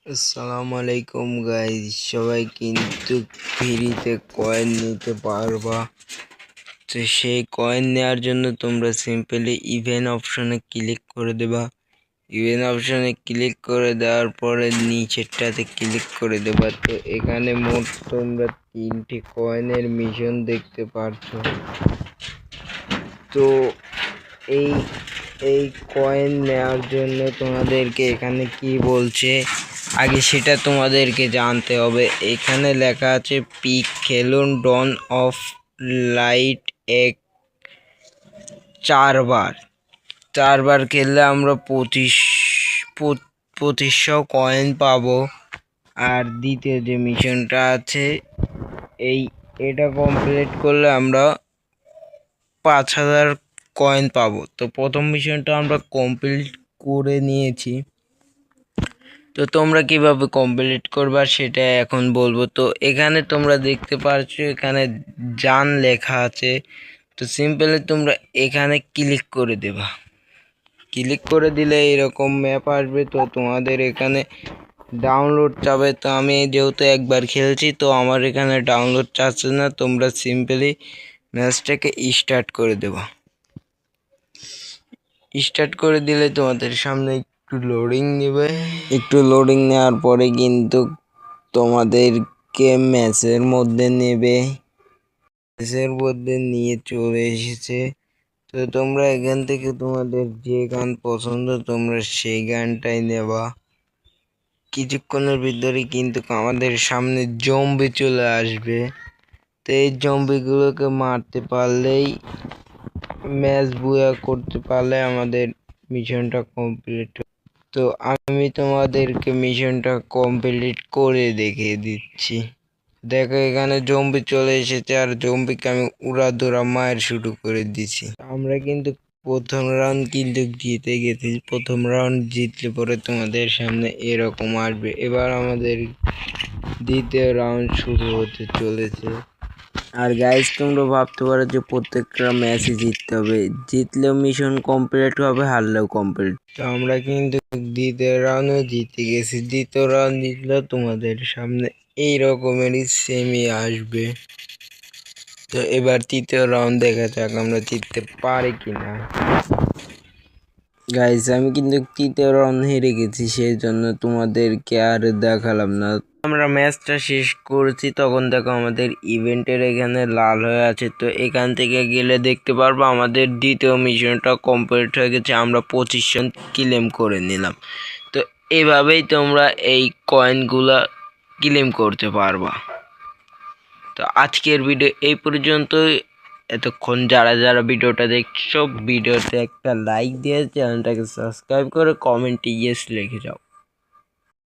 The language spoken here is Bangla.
আসসালামু আলাইকুম গাইজ, সবাই কিন্তু ফ্রিতে কয়েন নিতে পারবা। তো সেই কয়েন নেওয়ার জন্য তোমরা সিম্পলি ইভেন্ট অপশনে ক্লিক করে দেবা। ইভেন্ট অপশনে ক্লিক করে দেওয়ার পরে নিচেরটাতে ক্লিক করে দেবা। তো এখানে মোট তোমরা 3টি কয়েনের মিশন দেখতে পারছো। তো এই এই কয়েন নেওয়ার জন্য তোমাদেরকে এখানে কি বলছে আগে সেটা তোমাদেরকে জানতে হবে। এখানে লেখা আছে পিক খেলুন ডন অফ লাইট এক 4বার খেললে আমরা 2500 কয়েন পাবো। আর দ্বিতীয় যে মিশনটা আছে এটা কমপ্লিট করলে আমরা 5000 কয়েন পাবো। তো প্রথম মিশনটা আমরা কমপ্লিট করে নিয়েছি। তো তোমরা কিভাবে কমপ্লিট করবা সেটা এখন বলবো। তো এখানে তোমরা দেখতে পাচ্ছ এখানে জান লেখা আছে। তো সিম্পলি তোমরা এখানে ক্লিক করে দেবা। ক্লিক করে দিলে এরকম ম্যাপ আসবে। তো তোমাদের এখানে ডাউনলোড চাবে। তো আমি যেহেতু একবার খেলছি তো আমার এখানে ডাউনলোড চাচ্ছে না। তোমরা সিম্পলি ম্যাচটাকে স্টার্ট করে দেবা। স্টার্ট করে দিলে তোমাদের সামনে একটু লোডিং নেবে। একটু লোডিং নেওয়ার পরে কিন্তু তোমাদেরকে ম্যাচের মধ্যে নেবে। ম্যাচের মধ্যে নিয়ে চলে এসেছে। তো তোমরা এখান থেকে তোমাদের যে গান পছন্দ তোমরা সেই গানটাই নেবা। কিছুক্ষণের ভিতরে কিন্তু আমাদের সামনে জম্বি চলে আসবে। তো এই জম্বিগুলোকে মারতে পারলেই ম্যাচ বুয়া করতে পারলে আমাদের মিশনটা কমপ্লিট। তো আমি তোমাদেরকে মিশনটা কমপ্লিট করে দেখিয়ে দিচ্ছি। দেখো এখানে জম্বি চলে এসেছে আর জম্বিকে আমি উড়াধুরা মায়ের শুরু করে দিছি। আমরা কিন্তু প্রথম রাউন্ড কিন্তু জিতে গেছি। প্রথম রাউন্ড জিতলে পরে তোমাদের সামনে এরকম আসবে। এবার আমাদের দ্বিতীয় রাউন্ড শুরু হতে চলেছে। আর গাইজ তোমরা ভাবতে পারো যে প্রত্যেকটা ম্যাচই জিততে হবে, জিতলেও মিশন কমপ্লিট হবে, হারলেও কমপ্লিট। তো আমরা কিন্তু দ্বিতীয় রাউন্ডে জিতে গেছি। দ্বিতীয় রাউন্ড জিতলেও তোমাদের সামনে এই রকমেরই সেমি আসবে। তো এবার তৃতীয় রাউন্ড দেখা যাক আমরা জিততে পারি কিনা। গাইজ আমি কিন্তু তৃতীয় রাউন্ড হেরে গেছি, সেই জন্য তোমাদেরকে আর দেখালাম না। আমরা ম্যাচটা শেষ করেছি তখন দেখো আমাদের ইভেন্টের এখানে লাল হয়ে আছে। তো এখান থেকে গেলে দেখতে পারবো আমাদের দ্বিতীয় মিশনটা কমপ্লিট হয়ে গেছে। আমরা 25 ক্লেম করে নিলাম। তো এভাবেই তোমরা এই কয়েনগুলা ক্লেম করতে পারবা। তো আজকের ভিডিও এই পর্যন্তই। এতক্ষণ যারা ভিডিওটা দেখছো ভিডিওতে একটা লাইক দিয়ে চ্যানেলটাকে সাবস্ক্রাইব করে কমেন্টে ইয়েস লিখে যাও।